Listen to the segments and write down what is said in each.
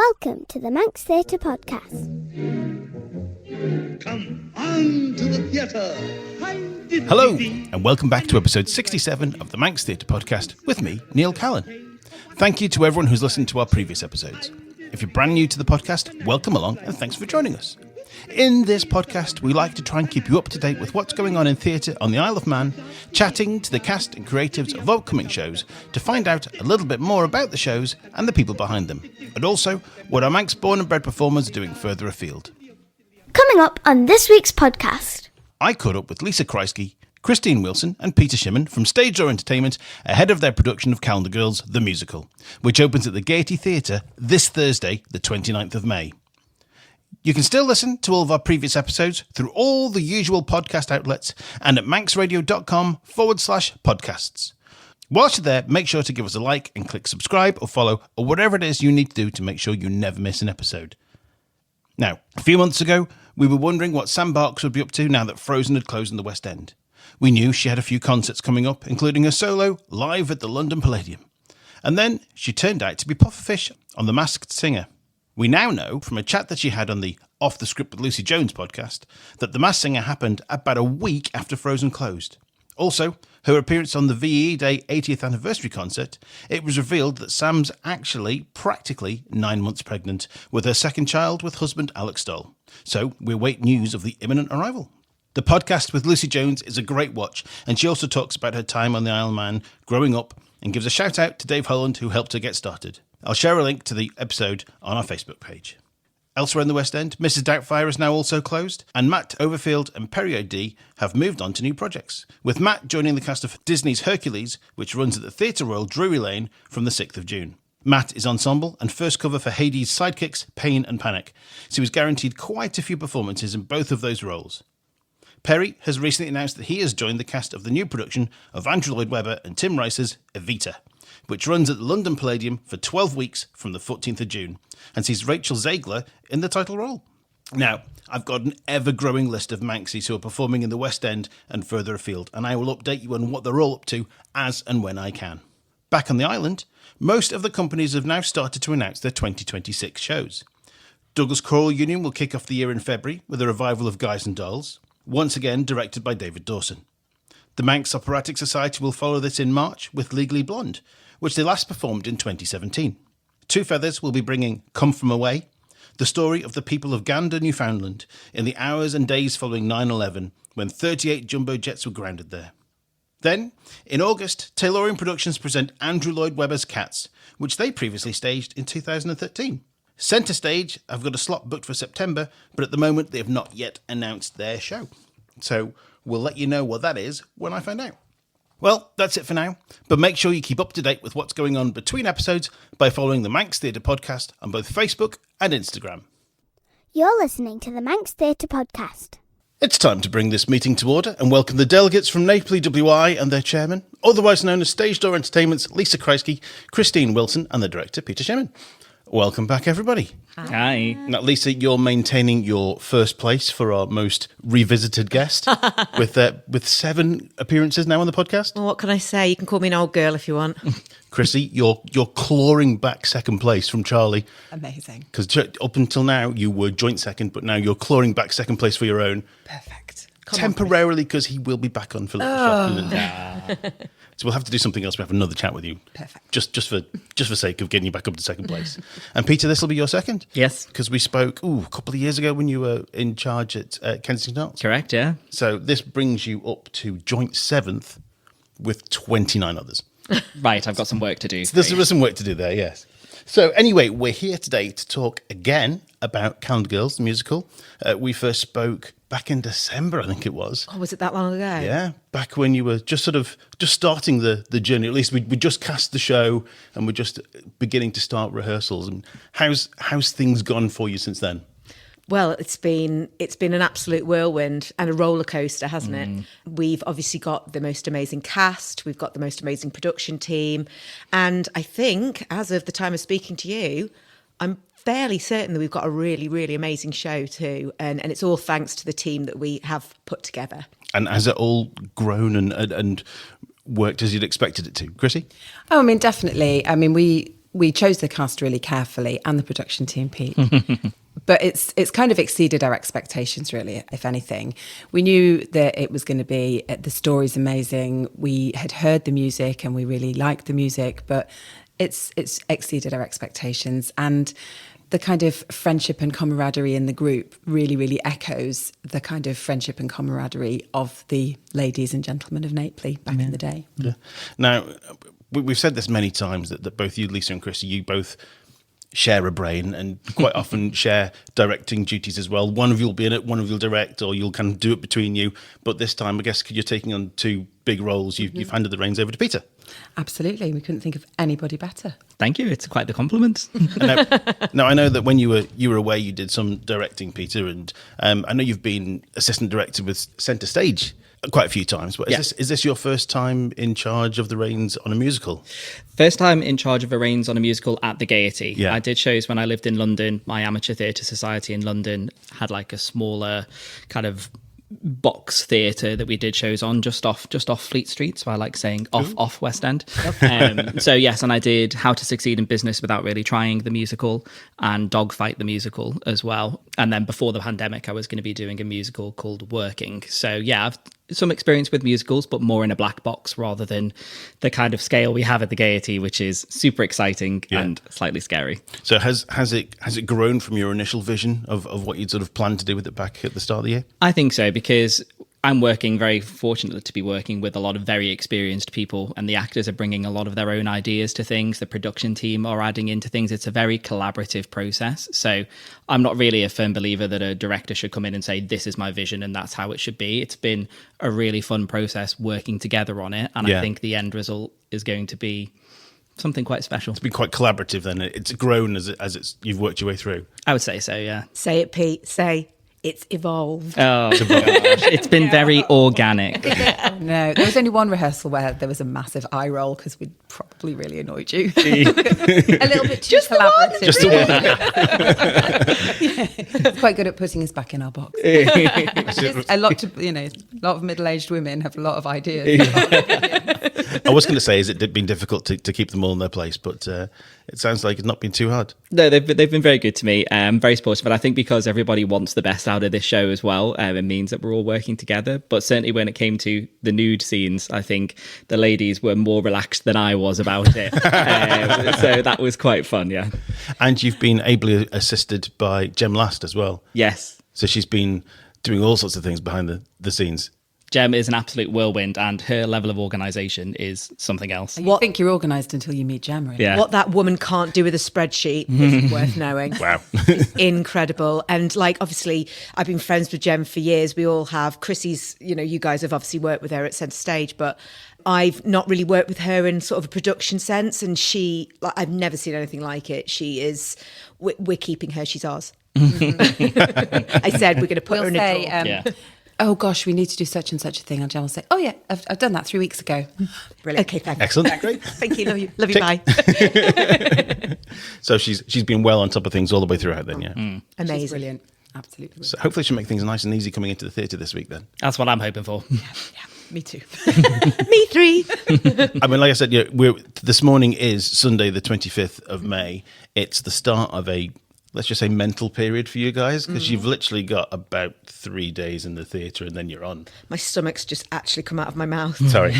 Welcome to the Manx Theatre Podcast. Come on to the theatre. Hello, and welcome back to episode 67 of the Manx Theatre Podcast with me, Neil Callin. Thank you to everyone who's listened to our previous episodes. If you're brand new to the podcast, welcome along and thanks for joining us. In this podcast, we like to try and keep you up to date with what's going on in theatre on the Isle of Man, chatting to the cast and creatives of upcoming shows to find out a little bit more about the shows and the people behind them, and also what our Manx born and bred performers are doing further afield. Coming up on this week's podcast. I caught up with Lisa Kreisky, Kristene Wilson and Peter Shimmin from Stage Door Entertainment ahead of their production of Calendar Girls, the musical, which opens at the Gaiety Theatre this Thursday, the 29th of May. You can still listen to all of our previous episodes through all the usual podcast outlets and at manxradio.com/podcasts. Whilst you're there, make sure to give us a like and click subscribe or follow or whatever it is you need to do to make sure you never miss an episode. Now, a few months ago, we were wondering what Sam Barks would be up to now that Frozen had closed in the West End. We knew she had a few concerts coming up, including a solo live at the London Palladium. And then she turned out to be Pufferfish on The Masked Singer. We now know from a chat that she had on the Off the Script with Lucy Jones podcast that The Masked Singer happened about a week after Frozen closed. Also, her appearance on the VE Day 80th anniversary concert, it was revealed that Sam's actually practically 9 months pregnant with her second child with husband Alex Stoll. So we await news of the imminent arrival. The podcast with Lucy Jones is a great watch, and she also talks about her time on the Isle of Man, growing up, and gives a shout out to Dave Holland who helped her get started. I'll share a link to the episode on our Facebook page. Elsewhere in the West End, Mrs. Doubtfire is now also closed, and Matt Overfield and Perry O'D have moved on to new projects, with Matt joining the cast of Disney's Hercules, which runs at the Theatre Royal Drury Lane from the 6th of June. Matt is ensemble and first cover for Hades' sidekicks, Pain and Panic, so he was guaranteed quite a few performances in both of those roles. Perry has recently announced that he has joined the cast of the new production of Andrew Lloyd Webber and Tim Rice's Evita, which runs at the London Palladium for 12 weeks from the 14th of June, and sees Rachel Zegler in the title role. Now, I've got an ever-growing list of Manxies who are performing in the West End and further afield, and I will update you on what they're all up to as and when I can. Back on the island, most of the companies have now started to announce their 2026 shows. Douglas Choral Union will kick off the year in February with a revival of Guys and Dolls, once again directed by David Dawson. The Manx Operatic Society will follow this in March with Legally Blonde, which they last performed in 2017. Two Feathers will be bringing Come From Away, the story of the people of Gander, Newfoundland, in the hours and days following 9/11, when 38 jumbo jets were grounded there. Then, in August, Taylorian Productions present Andrew Lloyd Webber's Cats, which they previously staged in 2013. Centre Stage have got a slot booked for September, but at the moment they have not yet announced their show. So we'll let you know what that is when I find out. Well, that's it for now, but make sure you keep up to date with what's going on between episodes by following the Manx Theatre Podcast on both Facebook and Instagram. You're listening to the Manx Theatre Podcast. It's time to bring this meeting to order and welcome the delegates from Napoli WI and their chairman, otherwise known as Stage Door Entertainment's Lisa Kreisky, Kristene Wilson and the director Peter Shimmin. Welcome back, everybody. Hi. Now, Lisa, you're maintaining your first place for our most revisited guest with 7 appearances now on the podcast. Well, what can I say? You can call me an old girl if you want. Chrissy, you're clawing back second place from Charlie. Amazing. Because up until now, you were joint second, but now you're clawing back second place for your own. Perfect. Temporarily, because he will be back on for Little Shop. So we'll have to do something else. We have another chat with you. Perfect. Just for sake of getting you back up to second place. And Peter, this will be your second. Yes. Because we spoke a couple of years ago when you were in charge at Kensington Arts. Correct, yeah. So this brings you up to joint 7th with 29 others. Right, I've got some work to do. So there's some work to do there, yes. So anyway, we're here today to talk again about Calendar Girls, the musical. We first spoke back in December, I think it was. Oh, was it that long ago? Yeah, back when you were just starting the journey. At least we just cast the show and we're just beginning to start rehearsals. And how's things gone for you since then? Well, it's been an absolute whirlwind and a roller coaster, hasn't it? We've obviously got the most amazing cast, we've got the most amazing production team, and I think as of the time of speaking to you, I'm fairly certain that we've got a really, really amazing show too, and it's all thanks to the team that we have put together. And has it all grown and worked as you'd expected it to, Chrissy? Oh, I mean, definitely. I mean, we we chose the cast really carefully, and the production team, Pete. But it's kind of exceeded our expectations, really, if anything. We knew that it was going to be, the story's amazing. We had heard the music and we really liked the music, but it's exceeded our expectations. And the kind of friendship and camaraderie in the group really, really echoes the kind of friendship and camaraderie of the ladies and gentlemen of Naples back in the day. Yeah. Now, we've said this many times that both you, Lisa and Kristene, you both share a brain and quite often share directing duties as well. One of you will be in it, one of you will direct, or you'll kind of do it between you. But this time, I guess, you're taking on two big roles. You've handed the reins over to Peter. Absolutely. We couldn't think of anybody better. Thank you. It's quite the compliment. Now, I know that when you were away, you did some directing, Peter, and I know you've been assistant director with Centre Stage quite a few times. But is this your first time in charge of the reins on a musical? First time in charge of a reins on a musical at the Gaiety. Yeah. I did shows when I lived in London. My amateur theatre society in London had like a smaller kind of box theatre that we did shows on just off Fleet Street, so I like saying off West End. So yes, and I did How to Succeed in Business Without Really Trying, the musical, and Dogfight, the musical as well. And then before the pandemic, I was going to be doing a musical called Working. So yeah, I've some experience with musicals, but more in a black box rather than the kind of scale we have at the Gaiety, which is super exciting and slightly scary. So has it grown from your initial vision of what you'd sort of planned to do with it back at the start of the year? I think so, because I'm very fortunate to be working with a lot of very experienced people, and the actors are bringing a lot of their own ideas to things. The production team are adding into things. It's a very collaborative process. So I'm not really a firm believer that a director should come in and say, this is my vision and that's how it should be. It's been a really fun process working together on it. And I think the end result is going to be something quite special. It's been quite collaborative then. It's grown as you've worked your way through. I would say so, yeah. Say it, Pete. Say it's evolved. Oh, gosh. It's been very organic. No, there was only one rehearsal where there was a massive eye roll because we'd probably really annoyed you. A little bit too collaborative. Just the one. It's quite good at putting us back in our box. a lot of middle-aged women have a lot of ideas. I was going to say, has it been difficult to keep them all in their place? But it sounds like it's not been too hard. No, they've been very good to me, very supportive. And I think because everybody wants the best out of this show as well, it means that we're all working together. But certainly when it came to the nude scenes, I think the ladies were more relaxed than I was about it. So that was quite fun, yeah. And you've been ably assisted by Jem Last as well. Yes. So she's been doing all sorts of things behind the scenes. Jem is an absolute whirlwind, and her level of organisation is something else. You think you're organised until you meet Jem, really. Yeah. What that woman can't do with a spreadsheet is worth knowing. Wow. It's incredible. And like, obviously, I've been friends with Jem for years. We all have. Chrissy's, you guys have obviously worked with her at Centre Stage, but I've not really worked with her in sort of a production sense. And I've never seen anything like it. She is, we're keeping her. She's ours. I said we're going to put her in a drawer. Oh gosh, we need to do such and such a thing. And Jen will say, oh yeah, I've done that 3 weeks ago. Brilliant. Okay, thanks. Excellent. Great. Thank you. Love you. Bye. So she's been well on top of things all the way throughout then, yeah. Amazing. She's brilliant. Absolutely brilliant. So hopefully she'll make things nice and easy coming into the theatre this week then. That's what I'm hoping for. Yeah, me too. Me three. I mean, like I said, this morning is Sunday the 25th of May. It's the start of let's just say mental period for you guys, because you've literally got about 3 days in the theatre and then you're on. My stomach's just actually come out of my mouth. Sorry.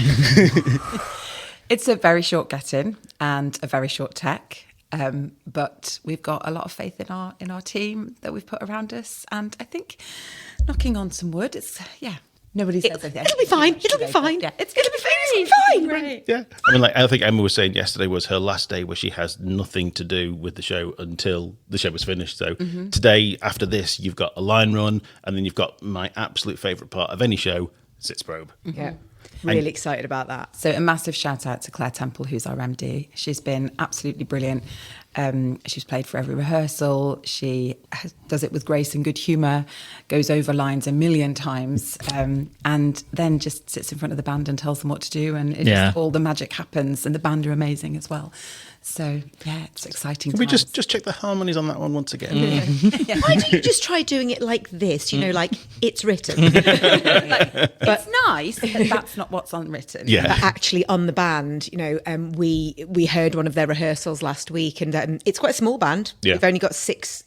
It's a very short get-in and a very short tech, but we've got a lot of faith in our team that we've put around us, and I think, knocking on some wood, nobody says anything. It'll be fine. It'll be fine. Yeah, It's going to be fine. Great. Yeah. I mean, I think Emma was saying yesterday was her last day where she has nothing to do with the show until the show was finished. So today, after this, you've got a line run, and then you've got my absolute favourite part of any show, Sits Probe. Yeah. Really excited about that. So a massive shout out to Claire Temple, who's our MD. She's been absolutely brilliant. She's played for every rehearsal. She does it with grace and good humour, goes over lines a million times, and then just sits in front of the band and tells them what to do. And just all the magic happens, and the band are amazing as well. So, yeah, it's exciting. Can we times. just check the harmonies on that one once again? Why don't you just try doing it like this? Like it's written. It's nice, but that's not what's unwritten. Yeah. But actually on the band, we heard one of their rehearsals last week, and it's quite a small band. Yeah. We've only got six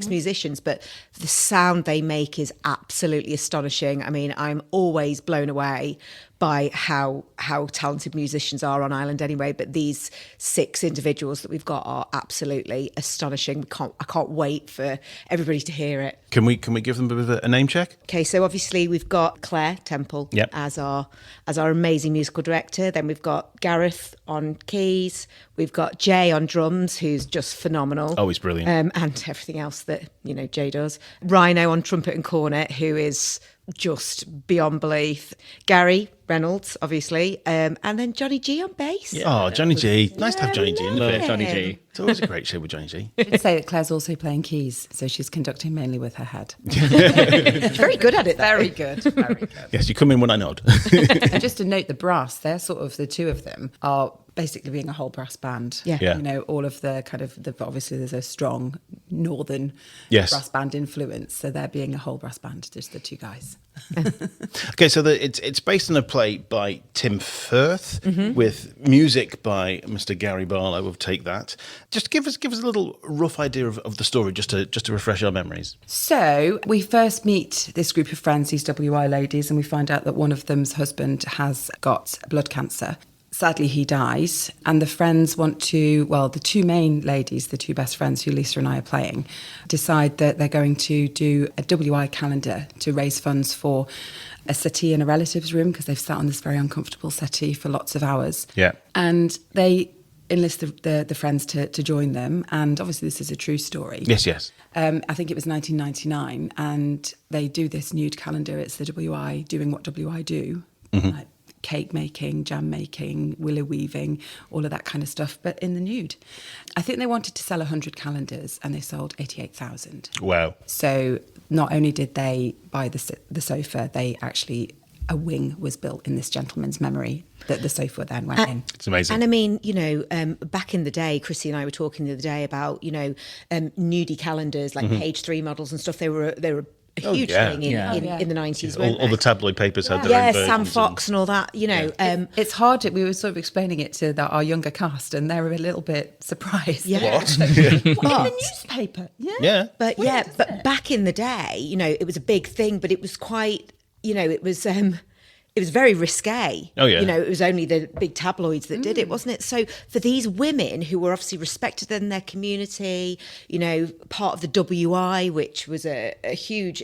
musicians, but the sound they make is absolutely astonishing. I mean, I'm always blown away by how talented musicians are on Ireland anyway, but these 6 individuals that we've got are absolutely astonishing. I can't wait for everybody to hear it. Can we give them a bit of a name check? Okay, so obviously we've got Claire Temple Yep. as our amazing musical director. Then we've got Gareth on keys. We've got Jay on drums, who's just phenomenal. Oh, he's brilliant. And everything else that Jay does. Rhino on trumpet and cornet, who is just beyond belief. Gary Reynolds, obviously, and then Johnny G on bass. Oh, Johnny G. Nice to have Johnny G in the Love bit. Johnny G. It's always a great show with Johnny G. I should say that Claire's also playing keys, so she's conducting mainly with her head. She's very good at it, though. Very good, very good. Yes, you come in when I nod. And just to note, the brass, they're sort of, the 2 of them are basically being a whole brass band. Yeah. Yeah. All of the kind of, obviously there's a strong northern Yes. brass band influence, so they're being a whole brass band, just the 2 guys. Okay, so it's based on a play by Tim Firth with music by Mr. Gary Barlow. We'll take that. Just give us a little rough idea of the story, just to refresh our memories. So we first meet this group of friends, these WI ladies, and we find out that one of them's husband has got blood cancer. Sadly, he dies, and the friends want to, the 2 main ladies, the 2 best friends who Lisa and I are playing, decide that they're going to do a WI calendar to raise funds for a settee in a relative's room, because they've sat on this very uncomfortable settee for lots of hours. Yeah. And they enlist the friends to join them, and obviously this is a true story. Yes. I think it was 1999, and they do this nude calendar. It's the WI doing what WI do, like cake making, jam making, willow weaving, all of that kind of stuff, but in the nude. I think they wanted to sell 100 calendars, and they sold 88,000. Wow. So not only did they buy the sofa, they actually, a wing was built in this gentleman's memory that the sofa then went in. It's amazing. And I mean, back in the day, Kristene and I were talking the other day about, nudie calendars, like Page 3 models and stuff. They were a huge thing in the 90s, weren't all they? the tabloid papers had their own versions. Sam Fox and all that, It's hard. We were sort of explaining it to our younger cast, and they were a little bit surprised. Yeah. What? What, in the newspaper? Yeah. But but back in the day, it was a big thing, but it was quite, it was very risque. Oh, yeah. It was only the big tabloids that did it, wasn't it? So for these women who were obviously respected in their community, part of the WI, which was a huge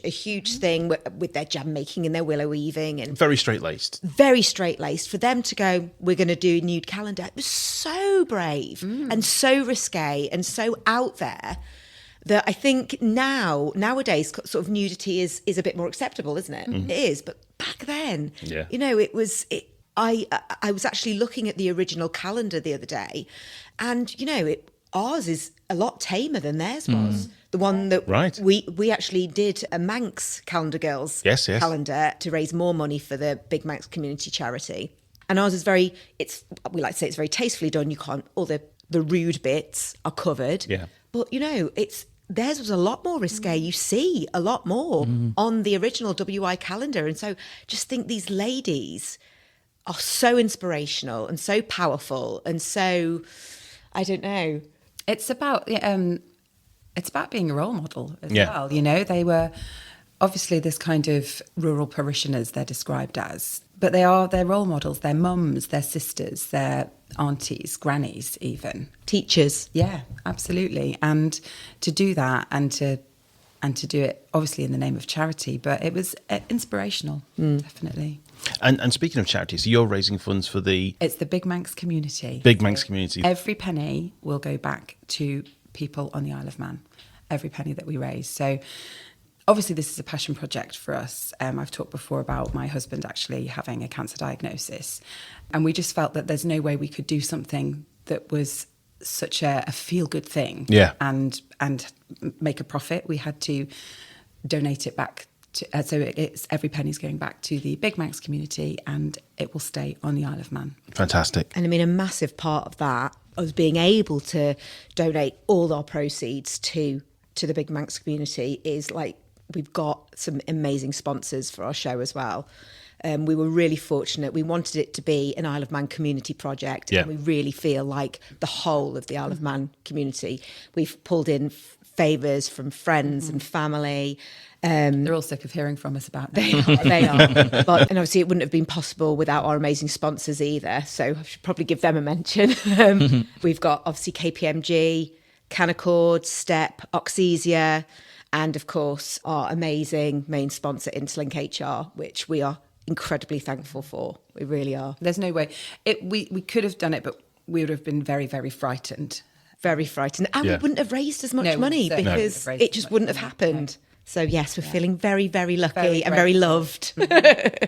thing with their jam making and their willow weaving, and Very straight-laced. for them to go, we're going to do a nude calendar. It was so brave and so risque and so out there that I think nowadays sort of nudity is a bit more acceptable, isn't it? It is, but back then, I was actually looking at the original calendar the other day, and ours is a lot tamer than theirs was. The one that we actually did a Manx Calendar Girls calendar to raise more money for the Big Manx community charity, and ours is we like to say it's very tastefully done. You can't, all the rude bits are covered, but theirs was a lot more risque. You see a lot more on the original WI calendar. And so just think these ladies are so inspirational and so powerful and so, I don't know. It's about being a role model as well. They were obviously this kind of rural parishioners, they're described as, but they're role models, they're mums, they're sisters, they're aunties, grannies even. Teachers. Yeah, absolutely. And to do that and to do it obviously in the name of charity, but it was inspirational, definitely. And speaking of charities, you're raising funds for It's the Big Manx community. Big Manx community. Every penny will go back to people on the Isle of Man, every penny that we raise. So obviously this is a passion project for us. I've talked before about my husband actually having a cancer diagnosis, and we just felt that there's no way we could do something that was such a feel-good thing and make a profit. We had to donate it back it's every penny's going back to the Big Manx community, and it will stay on the Isle of Man. Fantastic. And I mean, a massive part of that was being able to donate all our proceeds to the Big Manx community is like, we've got some amazing sponsors for our show as well. We were really fortunate. We wanted it to be an Isle of Man community project. Yeah. And we really feel like the whole of the Isle of Man community. We've pulled in favours from friends and family. They're all sick of hearing from us about that. They are. And obviously it wouldn't have been possible without our amazing sponsors either. So I should probably give them a mention. We've got obviously KPMG, Canaccord, Step, Oxesia, and of course our amazing main sponsor, Interlink HR, which we are incredibly thankful for. We really are. There's no way. We could have done it, but we would have been very, very frightened. Very frightened. And we wouldn't have raised as much No, money certainly because wouldn't have raised it just as much wouldn't have money. happened. So yes, we're feeling very, very lucky Very and very grateful. loved.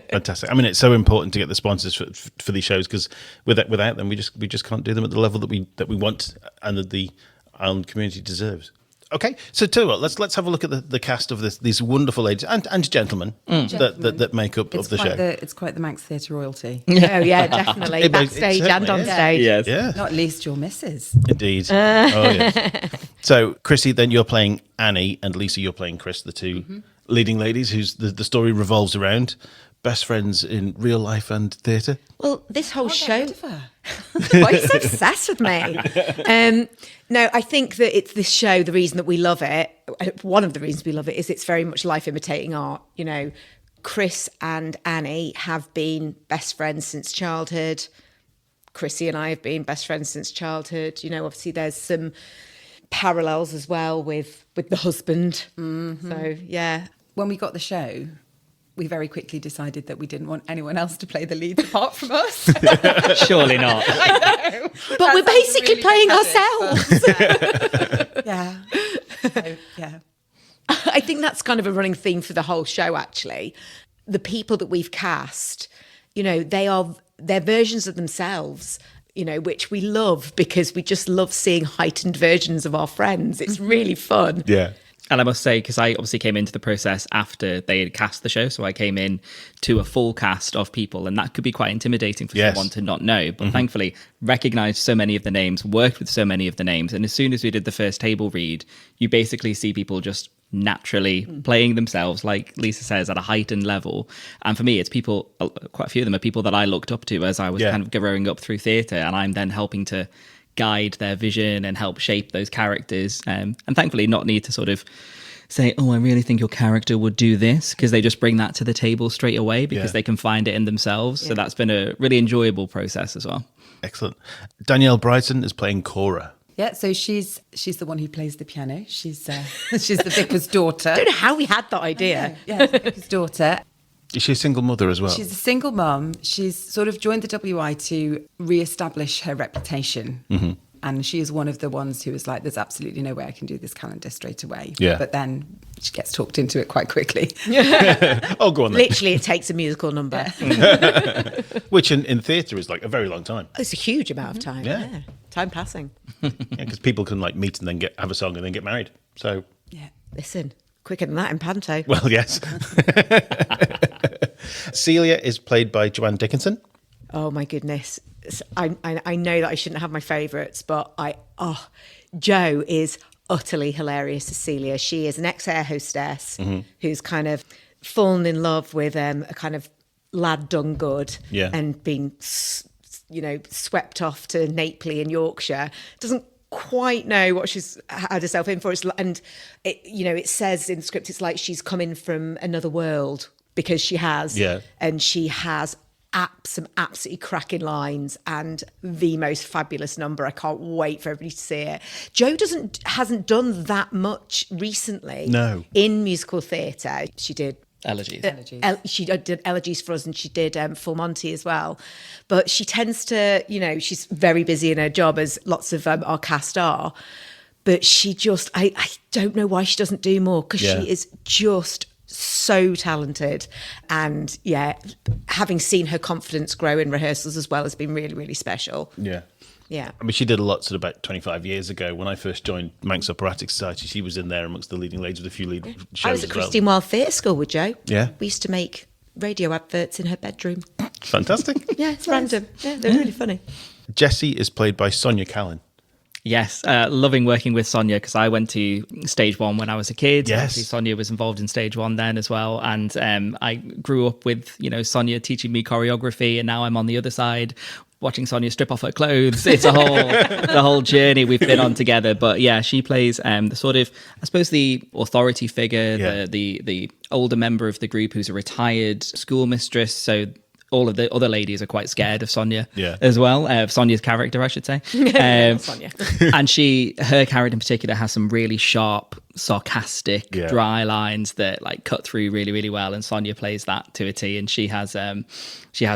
Fantastic. I mean, it's so important to get the sponsors for these shows, because without them, we just can't do them at the level that we want and that the island community deserves. Okay, so tell you what, let's have a look at the cast of these wonderful ladies and gentlemen that make up of the show. It's quite the Manx Theatre royalty. Oh yeah, definitely. It Backstage certainly and on is. stage. Yes. Yeah, Not least your missus. indeed. Oh yes. So, Chrissy, then you're playing Annie, and Lisa, you're playing Chris, the two leading ladies whose the story revolves around. Best friends in real life and theatre. Well, this whole show. Her. Why are you so obsessed with me? No, I think that it's this show, the reason that we love it, one of the reasons we love it is it's very much life imitating art. You know, Chris and Annie have been best friends since childhood. Chrissy and I have been best friends since childhood. You know, obviously there's some parallels as well with the husband. Mm-hmm. So, yeah. When we got the show, we very quickly decided that we didn't want anyone else to play the lead apart from us. Surely not. But we're basically really playing pathetic, ourselves. Yeah. So, yeah. I think that's kind of a running theme for the whole show, actually. The people that we've cast, you know, they're versions of themselves, you know, which we love because we just love seeing heightened versions of our friends. It's really fun. Yeah. And I must say, because I obviously came into the process after they had cast the show, so I came in to a full cast of people, and that could be quite intimidating for someone to not know. But thankfully, recognised so many of the names, worked with so many of the names, and as soon as we did the first table read, you basically see people just naturally playing themselves, like Lisa says, at a heightened level. And for me, it's people, quite a few of them are people that I looked up to as I was kind of growing up through theatre, and I'm then helping to guide their vision and help shape those characters, and thankfully not need to sort of say, oh, I really think your character would do this, because they just bring that to the table straight away because they can find it in themselves. So that's been a really enjoyable process as well. Excellent. Danielle Bryson is playing Cora. Yeah, so she's the one who plays the piano. She's the vicar's daughter. I don't know how we had that idea. Yeah, the vicar's daughter. Is she a single mother as well? She's a single mum. She's sort of joined the WI to re-establish her reputation. Mm-hmm. And she is one of the ones who was like, there's absolutely no way I can do this calendar straight away. Yeah. But then she gets talked into it quite quickly. Oh, go on then. Literally, it takes a musical number. Which in theatre is like a very long time. It's a huge amount of time. Yeah. Time passing. Because people can like meet and then have a song and then get married. So, Yeah. Listen, quicker than that in Panto. well, yes. Celia is played by Joanne Dickinson. Oh my goodness. I know that I shouldn't have my favourites, but Jo is utterly hilarious as Celia. She is an ex-air hostess who's kind of fallen in love with a kind of lad done good and been, swept off to Naples in Yorkshire. Doesn't quite know what she's had herself in for. And it says in the script, it's like she's come in from another world, because she has. Yeah. And she has some absolutely cracking lines and the most fabulous number. I can't wait for everybody to see it. Jo hasn't done that much recently. No. In musical theatre. She did Elegies. She did Elegies for us, and she did Full Monty as well. But she tends to, she's very busy in her job, as lots of our cast are. But she just, I don't know why she doesn't do more, because she is just so talented. And having seen her confidence grow in rehearsals as well has been really, really special. Yeah. Yeah. I mean, she did a lot sort of about 25 years ago. When I first joined Manx Operatic Society, she was in there amongst the leading ladies with a few lead shows I was at as well. Kristene Wild Theatre School with Jo. Yeah. We used to make radio adverts in her bedroom. Fantastic. Yeah, it's random. Yeah, they're really funny. Jessie is played by Sonia Callin. Yes, loving working with Sonia because I went to Stage 1 when I was a kid. Yes. Obviously, Sonia was involved in Stage 1 then as well. And I grew up with, Sonia teaching me choreography, and now I'm on the other side watching Sonia strip off her clothes. It's the whole journey we've been on together. But yeah, she plays the sort of, I suppose, the authority figure, the older member of the group who's a retired schoolmistress. So all of the other ladies are quite scared of Sonia as well, of Sonia's character, I should say. Sonia. And her character in particular has some really sharp, sarcastic, dry lines that like cut through really, really well. And Sonia plays that to a T. And she has a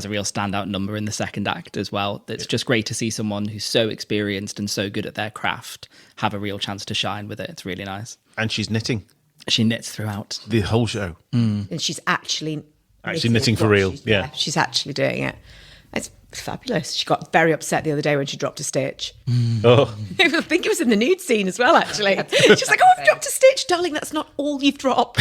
real standout number in the second act as well. It's just great to see someone who's so experienced and so good at their craft have a real chance to shine with it. It's really nice. And she's knitting. She knits throughout The whole show. And she's actually knitting for real. She's actually doing it. It's fabulous. She got very upset the other day when she dropped a stitch. Oh, I think it was in the nude scene as well, actually. She's like, "Oh, I've dropped a stitch, darling. That's not all you've dropped."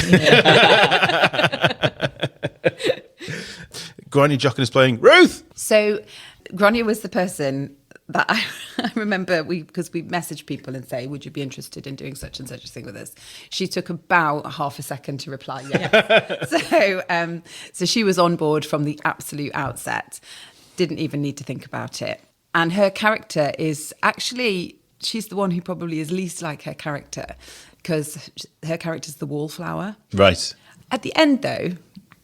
Gráinne Jochen is playing Ruth. So Gráinne was the person that I remember because we messaged people and say, would you be interested in doing such and such a thing with us? She took about half a second to reply yes. So she was on board from the absolute outset, didn't even need to think about it. And her character is actually, she's the one who probably is least like her character because her character's the wallflower. Right. At the end, though,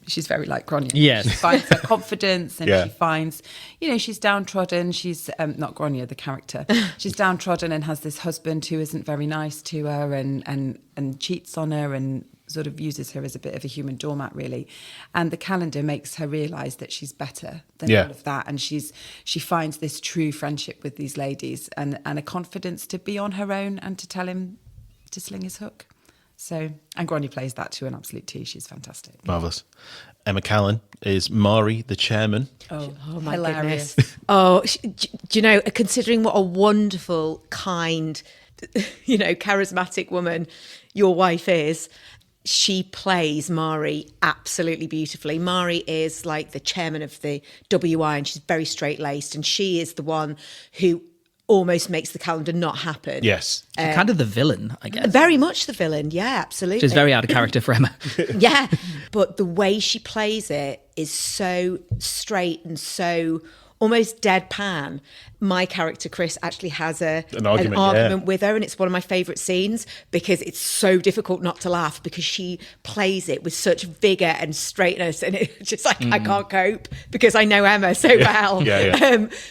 she's very like Gráinne. Yes. She finds her confidence and she finds, she's downtrodden. She's not Gráinne, the character. She's downtrodden and has this husband who isn't very nice to her and cheats on her and sort of uses her as a bit of a human doormat, really. And the calendar makes her realise that she's better than all of that. And she finds this true friendship with these ladies and a confidence to be on her own and to tell him to sling his hook. So, and Gráinne plays that to an absolute T. She's fantastic. Marvellous. Emma Callin is Mari, the chairman. Oh my hilarious. goodness. Oh, do you know, considering what a wonderful, kind, charismatic woman your wife is, she plays Mari absolutely beautifully. Mari is like the chairman of the WI and she's very straight-laced and she is the one who almost makes the calendar not happen. Yes. She's kind of the villain, I guess. Very much the villain, yeah, absolutely. Which is very out of character for Emma. Yeah, but the way she plays it is so straight and so almost deadpan. My character, Chris, actually has an argument with her, and it's one of my favourite scenes because it's so difficult not to laugh because she plays it with such vigour and straightness, and it's just like, I can't cope because I know Emma so well.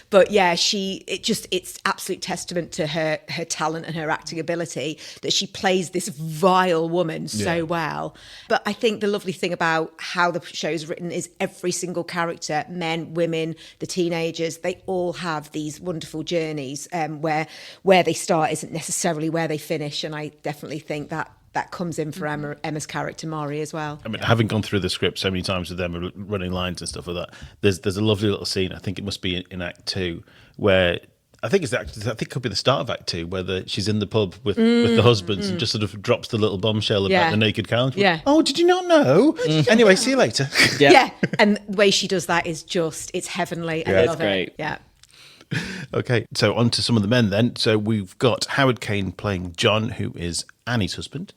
But yeah, it's absolute testament to her talent and her acting ability that she plays this vile woman so well. But I think the lovely thing about how the show's written is every single character, men, women, the teenagers, they all have these wonderful journeys where they start isn't necessarily where they finish, and I definitely think that comes in for Emma's character Mari as well. I mean, having gone through the script so many times with them running lines and stuff like that, there's a lovely little scene. I think it must be in Act 2 where I think it could be the start of Act 2 where she's in the pub with the husbands and just sort of drops the little bombshell about the naked calendar. Yeah. Oh, did you not know? Anyway, see you later. Yeah. And the way she does that is it's heavenly. I love it. Yeah. Okay, so on to some of the men then. So we've got Howard Kane playing John, who is Annie's husband.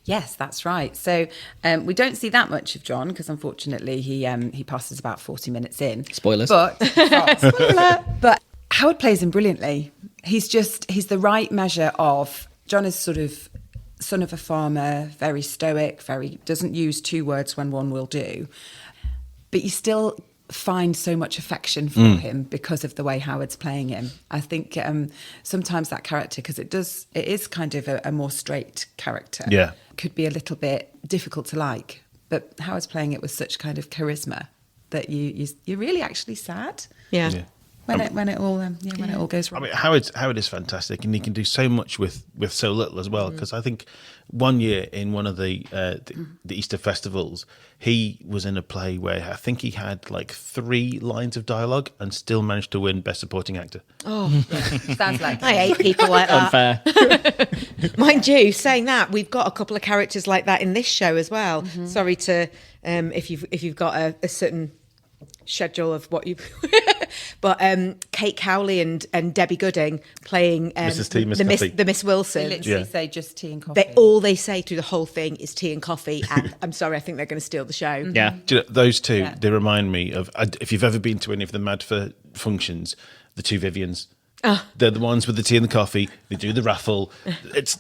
Yes, that's right. So we don't see that much of John because unfortunately he passes about 40 minutes in. Spoilers. But spoiler. But Howard plays him brilliantly. He's the right measure of John is sort of son of a farmer, very stoic, doesn't use two words when one will do. But you still find so much affection for him because of the way Howard's playing him. I think sometimes that character, because it is kind of a more straight character, could be a little bit difficult to like. But Howard's playing it with such kind of charisma that you're really actually sad. Yeah. when it all goes I wrong. mean, Howard is fantastic, and he can do so much with so little as well. Because I think one year in one of the Easter festivals, he was in a play where I think he had like 3 lines of dialogue and still managed to win Best Supporting Actor. Sounds like I hate people like that. Unfair. Mind you, saying that, we've got a couple of characters like that in this show as well. Sorry to if you've got a certain schedule of what you but Kate Cowley and Debbie Gooding playing Mrs. T, Miss Coffee. the Miss Wilson. They literally say just tea and coffee. All they say through the whole thing is tea and coffee, and I'm sorry, I think they're going to steal the show. Yeah. Do you know, those two, they remind me of, if you've ever been to any of the Mad for functions, the 2 Vivians. They're the ones with the tea and the coffee. They do the raffle. It's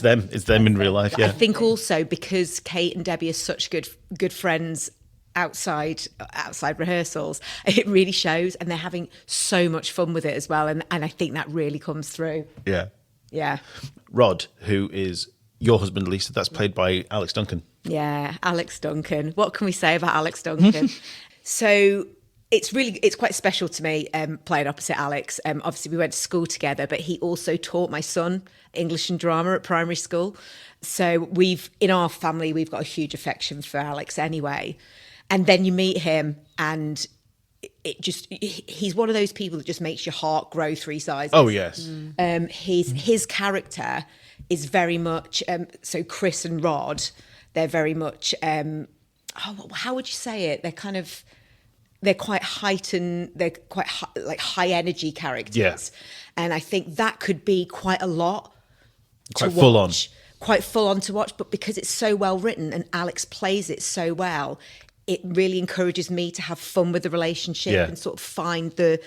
them. It's them in real life. Yeah. I think also because Kate and Debbie are such good friends outside rehearsals, it really shows, and they're having so much fun with it as well, and I think that really comes through. Yeah. Rod, who is your husband, Lisa, that's played by Alex Duncan. Yeah, Alex Duncan. What can we say about Alex Duncan? So it's quite special to me playing opposite Alex. Obviously, we went to school together, but he also taught my son English and drama at primary school. So in our family, we've got a huge affection for Alex anyway. And then you meet him, and he's one of those people that just makes your heart grow 3 sizes. Oh, yes. His character is very much, so Chris and Rod, they're very much, how would you say it? They're quite heightened, they're quite high energy characters. Yeah. And I think that could be quite a lot Quite to full watch. Quite full on to watch, but because it's so well written and Alex plays it so well, it really encourages me to have fun with the relationship and sort of find the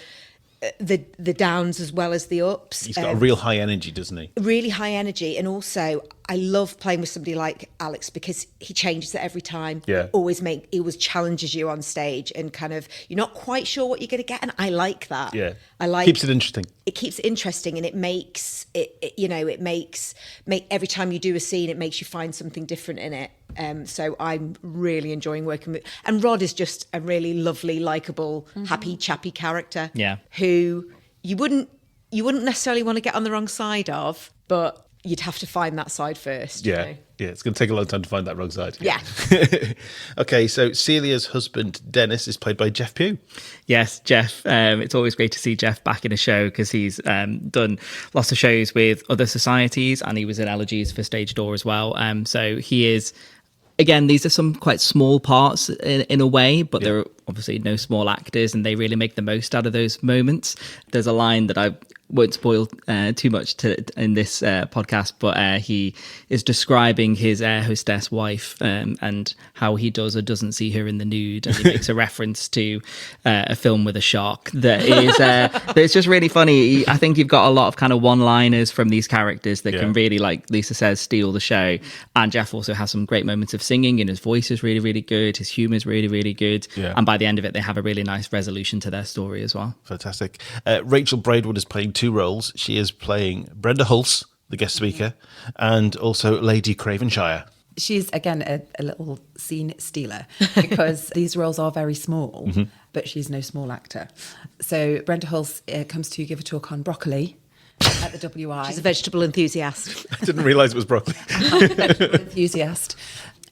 downs as well as the ups. He's got a real high energy, doesn't he? Really high energy. And also, I love playing with somebody like Alex because he changes it every time. Yeah. He always challenges you on stage, and kind of, you're not quite sure what you're going to get. And I like that. Yeah. Keeps it interesting. It keeps it interesting, and it makes every time you do a scene, it makes you find something different in it. So I'm really enjoying working with, and Rod is just a really lovely, likable, happy, chappy character. Yeah. Who you wouldn't necessarily want to get on the wrong side of, but you'd have to find that side first. Yeah. You know? Yeah, it's going to take a long time to find that wrong side. Yeah. Okay, so Celia's husband, Dennis, is played by Jeff Pugh. Yes, Jeff. It's always great to see Jeff back in a show because he's done lots of shows with other societies, and he was in Elegies for Stage Door as well. So he is, again, these are some quite small parts in a way, but they're obviously no small actors, and they really make the most out of those moments. There's a line that I won't spoil too much in this podcast, but he is describing his air hostess wife and how he does or doesn't see her in the nude, and he makes a reference to a film with a shark that is it's just really funny. I think you've got a lot of kind of one-liners from these characters that can really, like Lisa says, steal the show. And Jeff also has some great moments of singing, and his voice is really, really good. His humour is really, really good. And by the end of it, they have a really nice resolution to their story as well. Fantastic. Rachel Braidwood is playing 2 roles. She is playing Brenda Hulse, the guest speaker, and also Lady Cravenshire. She's, again, a little scene stealer because these roles are very small, but she's no small actor. So Brenda Hulse comes to give a talk on broccoli at the WI. She's a vegetable enthusiast. I didn't realise it was broccoli. Vegetable enthusiast.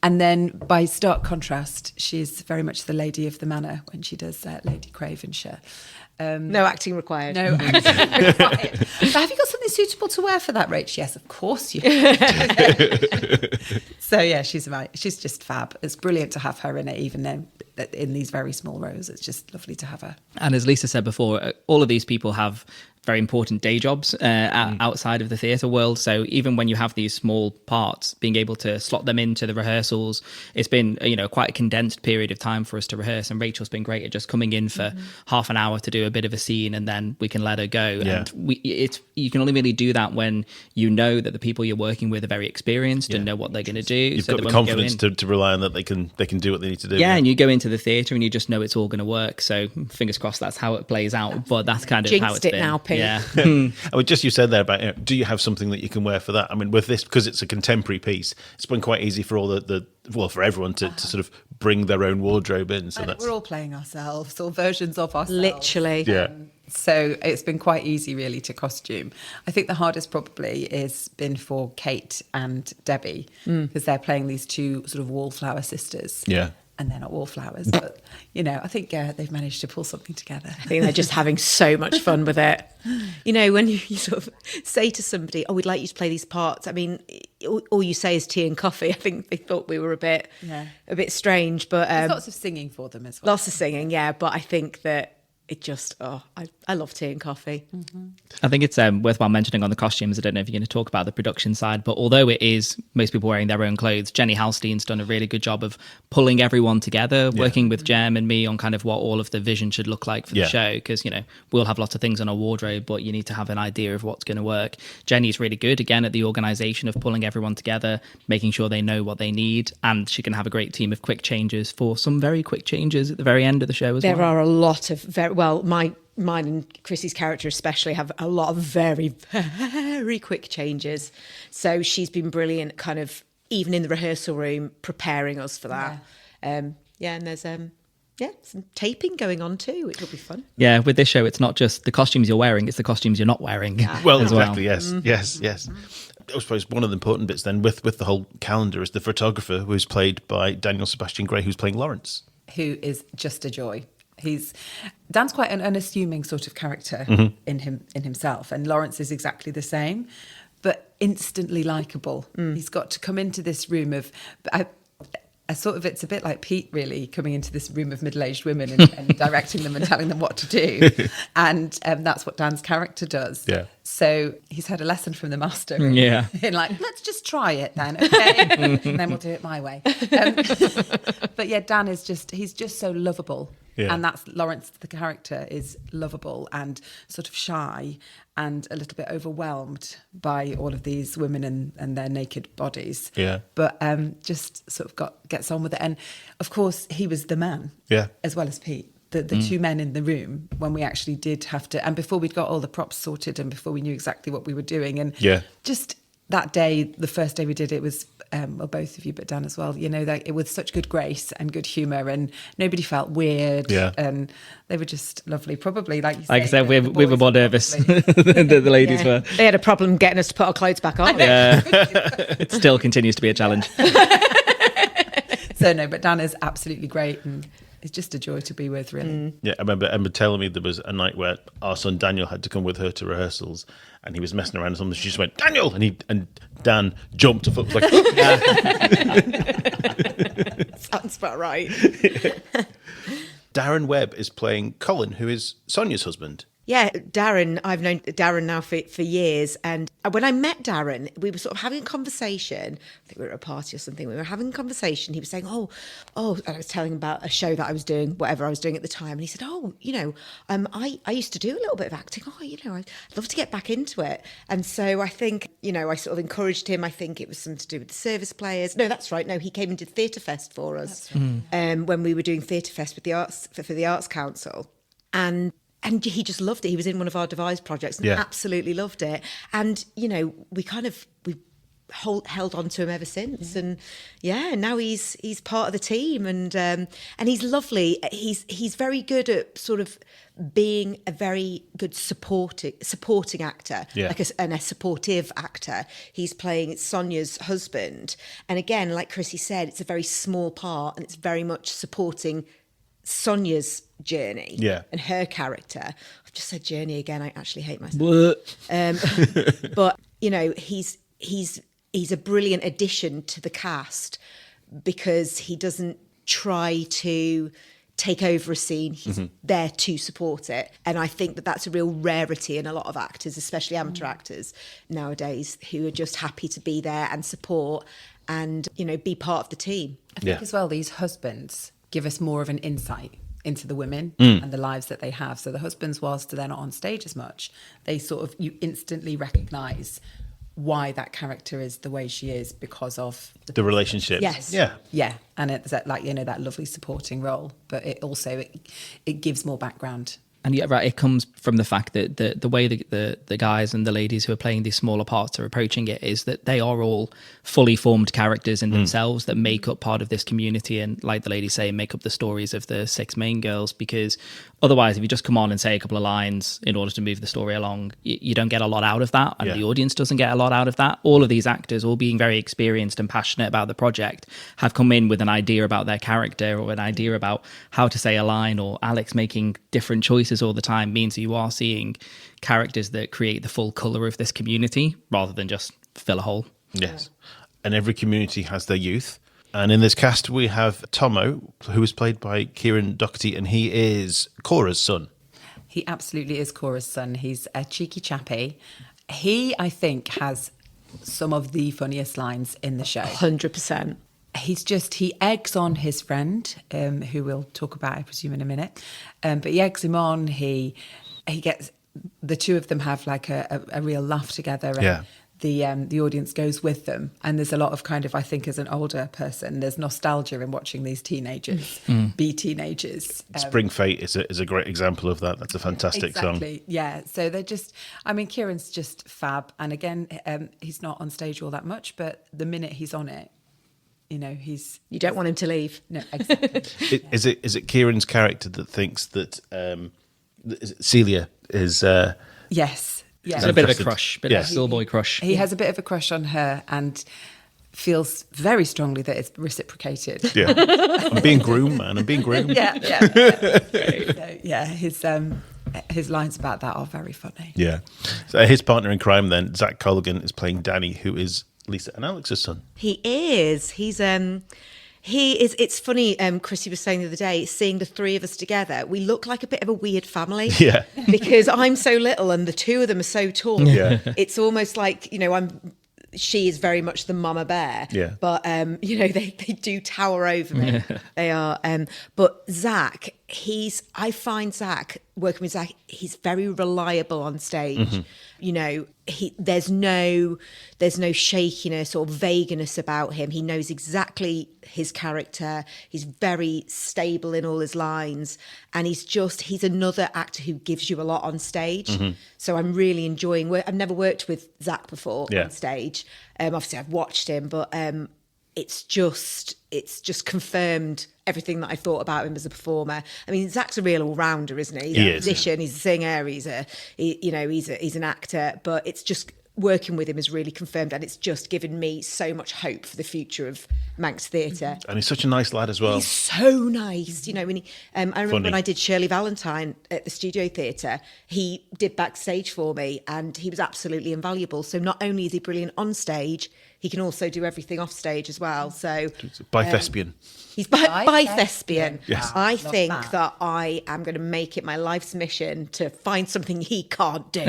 And then, by stark contrast, she's very much the lady of the manor when she does Lady Cravenshire. No acting required. No acting required. But have you got something suitable to wear for that, Rach? Yes, of course you So, yeah, she's just fab. It's brilliant to have her in it, even though in these very small roles. It's just lovely to have her. And as Lisa said before, all of these people have very important day jobs outside of the theatre world. So even when you have these small parts, being able to slot them into the rehearsals, it's been quite a condensed period of time for us to rehearse. And Rachel's been great at just coming in for half an hour to do a bit of a scene, and then we can let her go. Yeah. And you can only really do that when you know that the people you're working with are very experienced and know what they're going to do. You've got the confidence to rely on that they can do what they need to do. Yeah, and you go into the theatre and you just know it's all going to work. So fingers crossed that's how it plays out. But that's kind of how it's been. Now, Pete. Yeah. I mean, just you said there about, do you have something that you can wear for that? I mean, with this, because it's a contemporary piece, it's been quite easy for all for everyone to sort of bring their own wardrobe in. So And we're all playing ourselves or versions of ourselves. Literally. Yeah. So it's been quite easy, really, to costume. I think the hardest probably has been for Kate and Debbie, because they're playing these two sort of wallflower sisters. Yeah. And they're not wallflowers, but, I think they've managed to pull something together. I think they're just having so much fun with it. When you sort of say to somebody, "Oh, we'd like you to play these parts," I mean, all you say is tea and coffee. I think they thought we were a bit strange, but There's lots of singing for them as well. lots of singing, yeah. But I think that it just, I love tea and coffee. I think it's worthwhile mentioning on the costumes. I don't know if you're going to talk about the production side, but although it is most people wearing their own clothes, Jenny Halstein's done a really good job of pulling everyone together, working with Jem and me on kind of what all of the vision should look like for the show. Because, we'll have lots of things on our wardrobe, but you need to have an idea of what's going to work. Jenny's really good, again, at the organisation of pulling everyone together, making sure they know what they need. And she can have a great team of quick changes for some very quick changes at the very end of the show as well. There are a lot of mine and Chrissy's character especially have a lot of very, very quick changes. So she's been brilliant, kind of even in the rehearsal room, preparing us for that. And there's some taping going on too, which will be fun. Yeah, with this show, it's not just the costumes you're wearing; it's the costumes you're not wearing. Well, as exactly. Yes. I suppose one of the important bits then with the whole calendar is the photographer, who's played by Daniel Sebastian Gray, who's playing Lawrence, Who is just a joy. Dan's quite an unassuming sort of character in himself, and Lawrence is exactly the same, but instantly likable. He's got to come into this room of, it's a bit like Pete really coming into this room of middle-aged women and directing them and telling them what to do, and that's what Dan's character does. Yeah. So he's had a lesson from the master. Really, in let's just try it then, okay, and then we'll do it my way. But yeah, Dan is he's just so lovable. Yeah. And that's Lawrence, the character, is lovable and sort of shy and a little bit overwhelmed by all of these women and their naked bodies. Yeah. But just sort of gets on with it. And of course, he was the man, as well as Pete. The two men in the room when we actually did have to, and before we'd got all the props sorted and before we knew exactly what we were doing. And just that day, the first day we did it was, both of you, but Dan as well, that it with such good grace and good humour, and nobody felt weird. Yeah. And they were just lovely. Probably, like you I said, we were more nervous than the ladies were. They had a problem getting us to put our clothes back on. Yeah. It still continues to be a challenge. So no, but Dan is absolutely great, and it's just a joy to be with, really. Yeah, I remember Emma telling me there was a night where our son Daniel had to come with her to rehearsals, and he was messing around with something. She just went, "Daniel!" and Dan jumped up, like, sounds about right. Darren Webb is playing Colin, who is Sonia's husband. Yeah, Darren, I've known Darren now for years. And when I met Darren, we were sort of having a conversation. I think we were at a party or something. We were having a conversation. He was saying, oh, and I was telling him about a show that I was doing, whatever I was doing at the time. And he said, I used to do a little bit of acting. I'd love to get back into it. And so I think, I sort of encouraged him. I think it was something to do with the service players. No, that's right. No, he came and did Theatre Fest for us when we were doing Theatre Fest with the Arts for the Arts Council. And he just loved it. He was in one of our devised projects and absolutely loved it. And, we held on to him ever since. And now he's part of the team, and he's lovely. He's very good at sort of being a very good supporting actor, and a supportive actor. He's playing Sonia's husband. And again, like Chrissy said, it's a very small part, and it's very much supporting Sonia's journey and her character. I've just said journey again. I actually hate myself. But he's a brilliant addition to the cast because he doesn't try to take over a scene. He's there to support it. And I think that that's a real rarity in a lot of actors, especially amateur actors nowadays, who are just happy to be there and support and, be part of the team. I think as well, these husbands give us more of an insight into the women and the lives that they have. So the husbands, whilst they're not on stage as much, they you instantly recognise why that character is the way she is because of the relationship. Yes. Yeah. And it's that, that lovely supporting role, but it also, it gives more background And yeah, right, it comes from the fact that the way the guys and the ladies who are playing these smaller parts are approaching it is that they are all fully formed characters in themselves that make up part of this community, and like the ladies say, make up the stories of the 6 main girls. Because otherwise, if you just come on and say a couple of lines in order to move the story along, you don't get a lot out of that, and the audience doesn't get a lot out of that. All of these actors, all being very experienced and passionate about the project, have come in with an idea about their character or an idea about how to say a line, or Alex making different choices all the time means that you are seeing characters that create the full colour of this community rather than just fill a hole. Yes. And every community has their youth. And in this cast, we have Tomo, who is played by Kieran Doherty, and he is Cora's son. He absolutely is Cora's son. He's a cheeky chappy. He, I think, has some of the funniest lines in the show. 100%. He eggs on his friend, who we'll talk about, I presume, in a minute. But he eggs him on. He gets, the two of them have like a real laugh together. And the audience goes with them. And there's a lot of kind of, I think, as an older person, there's nostalgia in watching these teenagers be teenagers. Spring Fate is a great example of that. That's a fantastic song. Yeah. So they're just, I mean, Kieran's just fab. And again, he's not on stage all that much, but the minute he's on it, you know, you don't want him to leave. No, exactly. Is it Kieran's character that thinks that Celia is... Yes. Yeah. It's a bit of a crush, bit of a schoolboy crush. He has a bit of a crush on her and feels very strongly that it's reciprocated. Yeah. I'm being groomed, man. I'm being groomed. Yeah. So, his lines about that are very funny. Yeah. So his partner in crime then, Zach Colgan, is playing Danny, who is Lisa and Alex's son. He is. He is. It's funny. Chrissy was saying the other day, seeing the three of us together, we look like a bit of a weird family. Yeah. Because I'm so little and the two of them are so tall. Yeah. It's almost like, you know, she is very much the mama bear. Yeah. But you know, they do tower over me. They are. But Zach, I find Zach, working with Zach, he's very reliable on stage. You know, there's no shakiness or vagueness about him. He knows exactly his character. He's very stable in all his lines, and he's another actor who gives you a lot on stage. So I'm really enjoying I've never worked with Zach before on stage. Obviously I've watched him, but it's just confirmed everything that I thought about him as a performer. I mean, Zach's a real all-rounder, isn't he? He's a musician, he's a singer, he's an actor, but it's just working with him has really confirmed, and it's just given me so much hope for the future of Manx Theatre. And he's such a nice lad as well. He's so nice. You know, when I remember when I did Shirley Valentine at the Studio Theatre, he did backstage for me and he was absolutely invaluable. So not only is he brilliant on stage, he can also do everything off stage as well. So Bi-thespian. He's bi-thespian. Yes. I think that I am going to make it my life's mission to find something he can't do.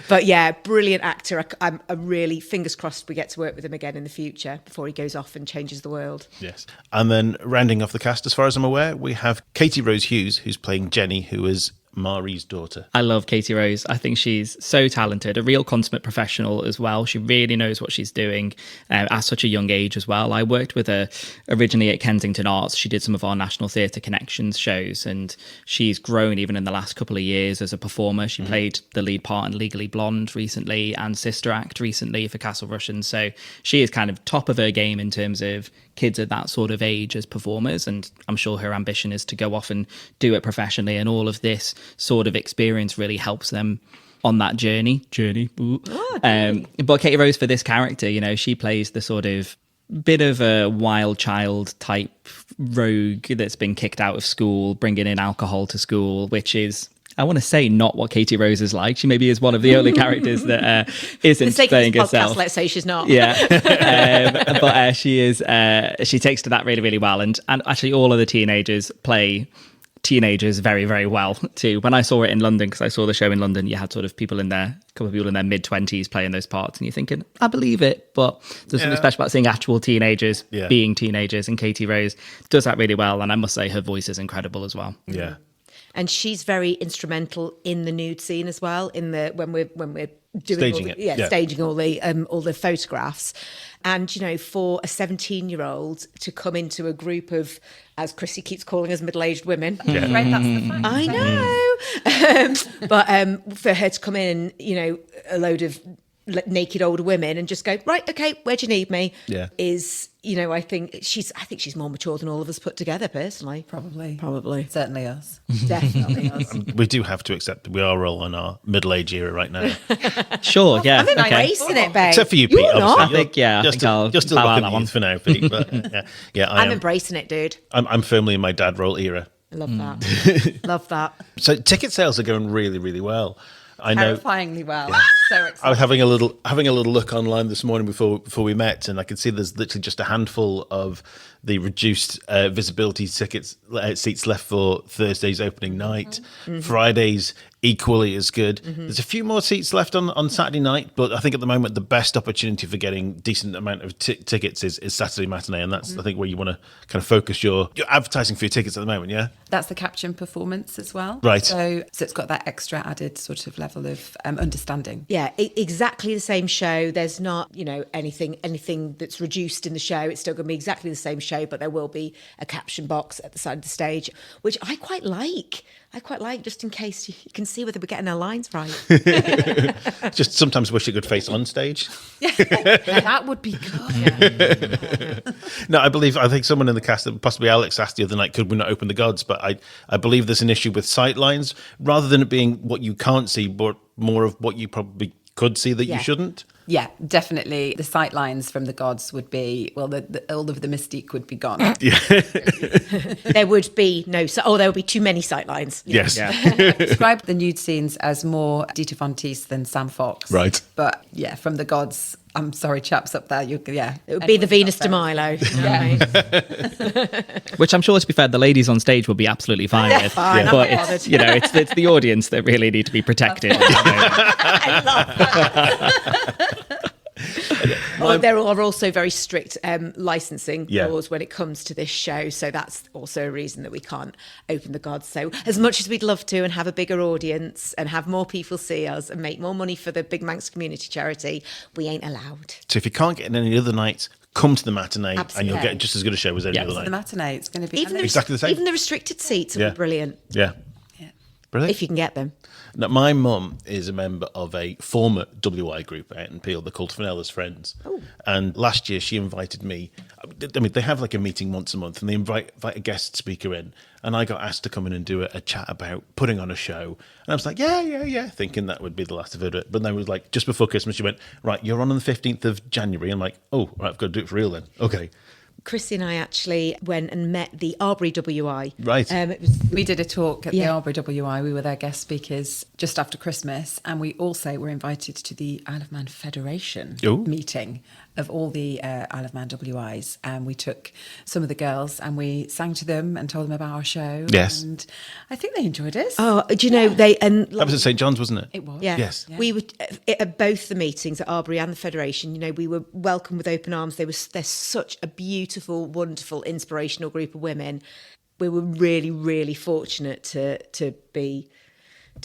But yeah, brilliant actor. I'm really, fingers crossed we get to work with him again in the future before he goes off and changes the world. Yes. And then rounding off the cast, as far as I'm aware, we have Katie Rose Hughes, who's playing Jenny, who is Mari's daughter. I love Katie Rose. I think she's so talented, a real consummate professional as well. She really knows what she's doing at such a young age as well. I worked with her originally at Kensington Arts. She did some of our National Theatre Connections shows, and she's grown even in the last couple of years as a performer. She played the lead part in Legally Blonde recently and Sister Act recently for Castle Russian. So she is kind of top of her game in terms of kids at that sort of age as performers, and I'm sure her ambition is to go off and do it professionally, and all of this sort of experience really helps them on that journey. But Katie Rose, for this character, you know, she plays the sort of bit of a wild child type rogue that's been kicked out of school, bringing in alcohol to school, which is, I want to say, not what Katie Rose is like. She maybe is one of the only characters that isn't playing herself. Let's say she's not. Yeah, but she is. She takes to that really, really well, and actually, all of the teenagers play teenagers very, very well too. When I saw it in London, because I saw the show in London, you had sort of people in there, a couple of people in their mid-20s playing those parts, and you're thinking, I believe it, but there's something special about seeing actual teenagers being teenagers, and Katie Rose does that really well, and I must say her voice is incredible as well. Yeah. and she's very instrumental in the nude scene as well. In the when we're doing staging all the photographs, and for a 17-year-old to come into a group of, as Chrissy keeps calling us, middle-aged women. Right, that's the fact. I know, but for her to come in, a load of naked older women and just go, right, okay, where do you need me? Is I think she's more mature than all of us put together, personally. Probably. Certainly us. Definitely us. We do have to accept that we are all in our middle age era right now. Sure, yeah. I'm embracing it, babe. Except for you, You're Pete. not. Obviously. I think I'll You're still bow out looking that at one. youth for now, Pete. But yeah, I'm embracing it, dude. I'm firmly in my dad role era. I love that. Love that. So ticket sales are going really, really well. I know. Terrifyingly well. So excited. I was having a little look online this morning before we met, and I could see there's literally just a handful of the reduced visibility tickets seats left for Thursday's opening night. Mm-hmm. Fridays equally as good. Mm-hmm. There's a few more seats left on Saturday night, but I think at the moment the best opportunity for getting decent amount of tickets is Saturday matinee, and that's I think where you want to kind of focus your advertising for your tickets at the moment. Yeah, that's the caption performance as well. Right. So it's got that extra added sort of level of understanding. Yeah, exactly the same show. There's not anything that's reduced in the show. It's still going to be exactly the same show, but there will be a caption box at the side of the stage, which I quite like. Just in case you can see whether we're getting our lines right. Just sometimes wish it could face on stage. That would be good. No, I think someone in the cast, possibly Alex, asked the other night, could we not open the gods? But I believe there's an issue with sight lines, rather than it being what you can't see, but more of what you probably could see that you shouldn't. Yeah, definitely. The sight lines from the gods would be, well, all of the mystique would be gone. Yeah. There would be there would be too many sight lines. Yes. Yeah. Describe the nude scenes as more Dita Von Teese than Sam Fox. Right. But yeah, from the gods, I'm sorry, chaps up there. It would be the Venus de Milo. Which I'm sure, to be fair, the ladies on stage will be absolutely fine with. Fine, But I'm it's it's the audience that really need to be protected. I love that. There are also very strict licensing laws when it comes to this show, so that's also a reason that we can't open the gods. So as much as we'd love to and have a bigger audience and have more people see us and make more money for the Big Manx Community Charity, we ain't allowed. So if you can't get in any other nights, come to the matinee. Absolutely. And you'll get just as good a show as any other night. The matinee, it's going to be exactly the same. Even the restricted seats will be brilliant. Yeah. Brilliant. If you can get them. Now, my mum is a member of a former WI group out in Peel, they're called Fenella's Friends. Oh. And last year she invited me. I mean, they have like a meeting once a month and they invite a guest speaker in. And I got asked to come in and do a chat about putting on a show. And I was like, yeah, thinking that would be the last of it. But then it was like, just before Christmas, she went, right, you're on the 15th of January. I'm like, oh, right, I've got to do it for real then. Okay. Chrissy and I actually went and met the Arbury WI. Right. We did a talk at the Arbury WI. We were their guest speakers just after Christmas. And we also were invited to the Isle of Man Federation meeting of all the Isle of Man WIs. And we took some of the girls and we sang to them and told them about our show. Yes. And I think they enjoyed us. Oh, do you know, that was at St. John's, wasn't it? It was. Yeah. Yes. We were at both the meetings at Arbury and the Federation. We were welcomed with open arms. They're such a beautiful, wonderful, inspirational group of women. We were really, really fortunate to be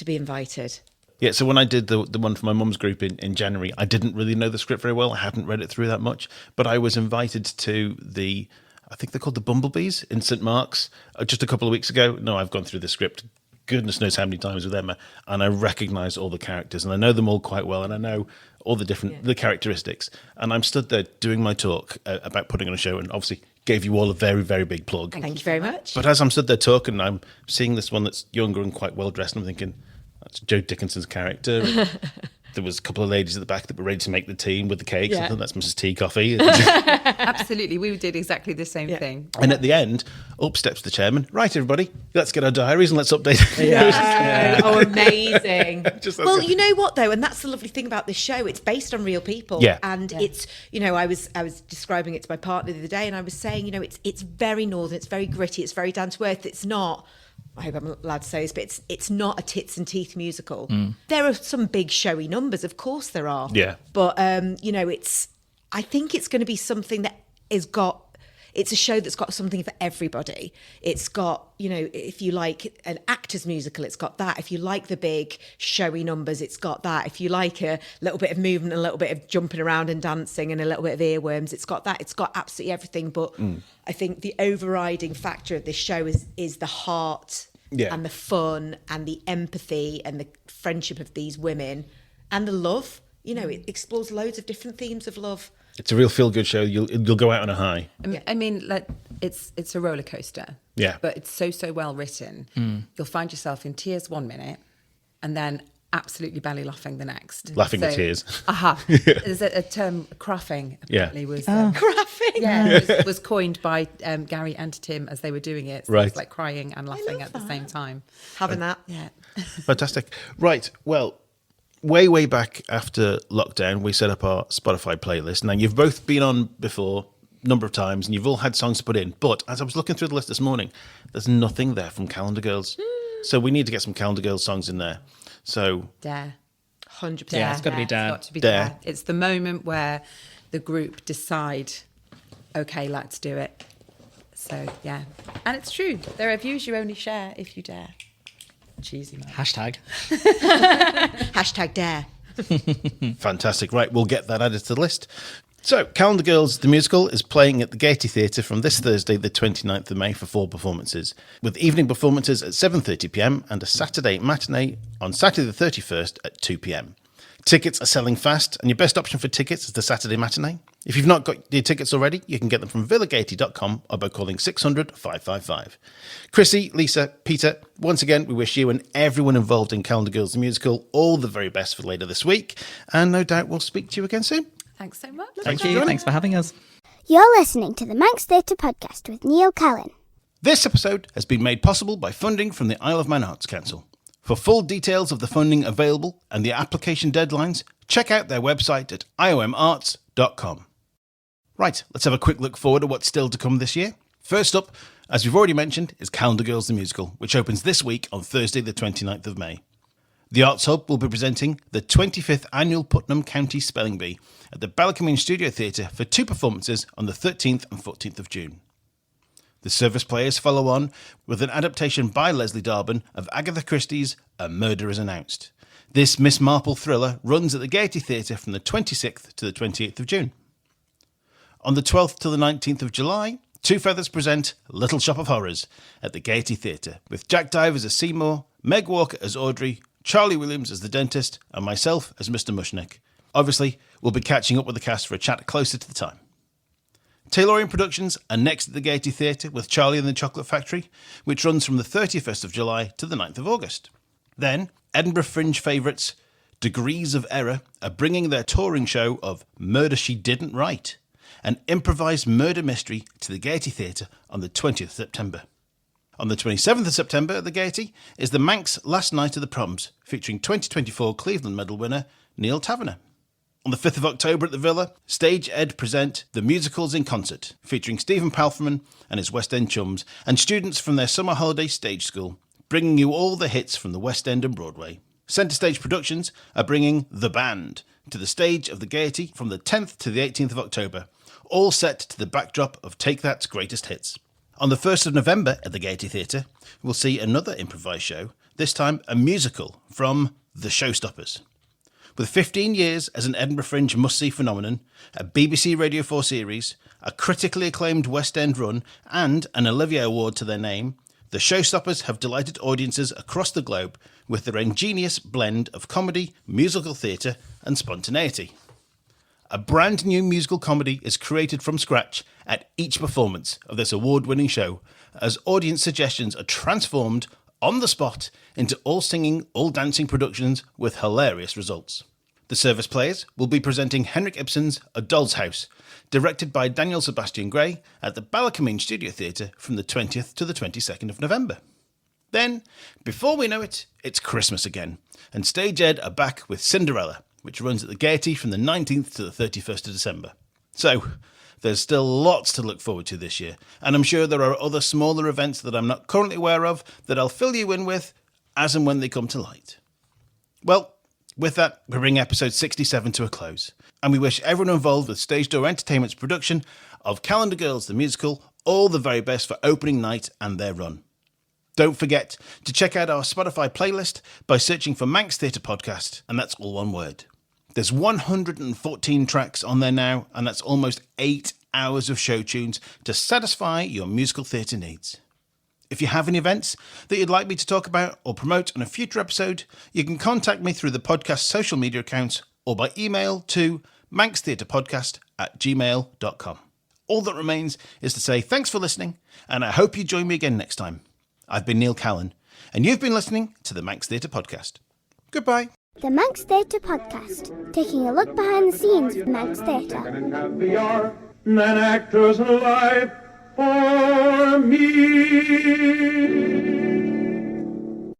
invited. Yeah, so when I did the one for my mum's group in January, I didn't really know the script very well. I hadn't read it through that much, but I was invited to I think they're called the Bumblebees in St. Mark's just a couple of weeks ago. No, I've gone through the script goodness knows how many times with Emma, and I recognise all the characters, and I know them all quite well, and I know all the different the characteristics. And I'm stood there doing my talk about putting on a show, and obviously gave you all a very, very big plug. Thank you very much. But as I'm stood there talking, I'm seeing this one that's younger and quite well dressed, and I'm thinking, that's Joe Dickinson's character. There was a couple of ladies at the back that were ready to make the team with the cakes. I thought that's Mrs. Tea Coffee. Absolutely, we did exactly the same thing. And at the end, up steps the chairman. Right, everybody, let's get our diaries and let's update. Oh, amazing. Well, you know what though, and that's the lovely thing about this show. It's based on real people. And it's, I was describing it to my partner the other day, and I was saying, it's very northern, it's very gritty, it's very down to earth. It's not. I hope I'm allowed to say this, but it's not a tits and teeth musical. There are some big showy numbers, of course there are. Yeah. But I think it's going to be something that it's a show that's got something for everybody. It's got, you know, if you like an actor's musical, it's got that. If you like the big showy numbers, it's got that. If you like a little bit of movement, a little bit of jumping around and dancing and a little bit of earworms, it's got that. It's got absolutely everything. But I think the overriding factor of this show is the heart and the fun and the empathy and the friendship of these women and the love. You know, it explores loads of different themes of love. It's a real feel-good show. You'll go out on a high. I mean, like it's a roller coaster. Yeah. But it's so well written. You'll find yourself in tears 1 minute, and then absolutely belly laughing the next. Laughing at tears. There's a term, craffing. Apparently was Craffing. Yeah, was coined by Gary and Tim as they were doing it. So Right. It's like crying and laughing at the same time. Having that. Yeah. Fantastic. Right. Well, way back after lockdown, we set up our Spotify playlist. Now, you've both been on before a number of times and you've all had songs to put in. But as I was looking through the list this morning, there's nothing there from Calendar Girls. So we need to get some Calendar Girls songs in there. So Dare. 100%. Yeah, it's gotta be Dare. It's got to be Dare. Dare. It's the moment where the group decide, okay, let's do it. So, yeah. And it's true. There are views you only share if you dare. Cheesy, man. Hashtag. Hashtag dare. fantastic. Right, we'll get that added to the list. So, Calendar Girls, the musical, is playing at the Gaiety Theatre from this Thursday, the 29th of May, for 4 performances, with evening performances at 7:30pm and a Saturday matinee on Saturday the 31st at 2pm. Tickets are selling fast, and your best option for tickets is the Saturday matinee. If you've not got your tickets already, you can get them from villagaiety.com or by calling 600 555. Chrissy, Lisa, Peter, once again, we wish you and everyone involved in Calendar Girls the musical all the very best for later this week, and no doubt we'll speak to you again soon. Thanks so much. Thank you. Thanks for having us. You're listening to the Manx Theatre Podcast with Neil Callin. This episode has been made possible by funding from the Isle of Man Arts Council. For full details of the funding available and the application deadlines, check out their website at iomarts.com. Right, let's have a quick look forward at what's still to come this year. First up, as we've already mentioned, is Calendar Girls the Musical, which opens this week on Thursday the 29th of May. The Arts Hub will be presenting the 25th Annual Putnam County Spelling Bee at the Ballacomune Studio Theatre for 2 performances on the 13th and 14th of June. The Service Players follow on with an adaptation by Leslie Darbin of Agatha Christie's A Murder is Announced. This Miss Marple thriller runs at the Gaiety Theatre from the 26th to the 28th of June. On the 12th to the 19th of July, Two Feathers present Little Shop of Horrors at the Gaiety Theatre, with Jack Divers as Seymour, Meg Walker as Audrey, Charlie Williams as the dentist, and myself as Mr. Mushnick. Obviously, we'll be catching up with the cast for a chat closer to the time. Taylorian Productions are next at the Gaiety Theatre with Charlie and the Chocolate Factory, which runs from the 31st of July to the 9th of August. Then, Edinburgh Fringe favourites Degrees of Error are bringing their touring show of Murder She Didn't Write, an improvised murder mystery, to the Gaiety Theatre on the 20th of September. On the 27th of September at the Gaiety is the Manx Last Night of the Proms, featuring 2024 Cleveland Medal winner Neil Taverner. On the 5th of October at the Villa, Stage Ed present The Musicals in Concert, featuring Stephen Palfreman and his West End chums, and students from their summer holiday stage school, bringing you all the hits from the West End and Broadway. Centre Stage Productions are bringing The Band to the stage of the Gaiety from the 10th to the 18th of October, all set to the backdrop of Take That's greatest hits. On the 1st of November at the Gaiety Theatre, we'll see another improvised show, this time a musical from The Showstoppers. With 15 years as an Edinburgh Fringe must-see phenomenon, a BBC Radio 4 series, a critically acclaimed West End run, and an Olivier Award to their name, The Showstoppers have delighted audiences across the globe with their ingenious blend of comedy, musical theatre, and spontaneity. A brand new musical comedy is created from scratch at each performance of this award-winning show, as audience suggestions are transformed on the spot into all-singing, all-dancing productions with hilarious results. The Service Players will be presenting Henrik Ibsen's A Doll's House, directed by Daniel Sebastian Gray at the Ballacomune Studio Theatre from the 20th to the 22nd of November. Then, before we know it, it's Christmas again, and Stage Ed are back with Cinderella, which runs at the Gaiety from the 19th to the 31st of December. So, there's still lots to look forward to this year, and I'm sure there are other smaller events that I'm not currently aware of that I'll fill you in with as and when they come to light. Well, With that, we bring episode 67 to a close, and we wish everyone involved with Stage Door Entertainment's production of Calendar Girls the musical all the very best for opening night and their run. Don't forget to check out our Spotify playlist by searching for Manx Theatre Podcast, and that's all one word. There's 114 tracks on there now, and that's almost 8 hours of show tunes to satisfy your musical theatre needs. If you have any events that you'd like me to talk about or promote on a future episode, you can contact me through the podcast's social media accounts or by email to manxtheatrepodcast@gmail.com. All that remains is to say thanks for listening, and I hope you join me again next time. I've been Neil Callin, and you've been listening to the Manx Theatre Podcast. Goodbye. The Manx Theatre Podcast, taking a look behind the scenes of Manx Theatre. And happier than actors alive for me.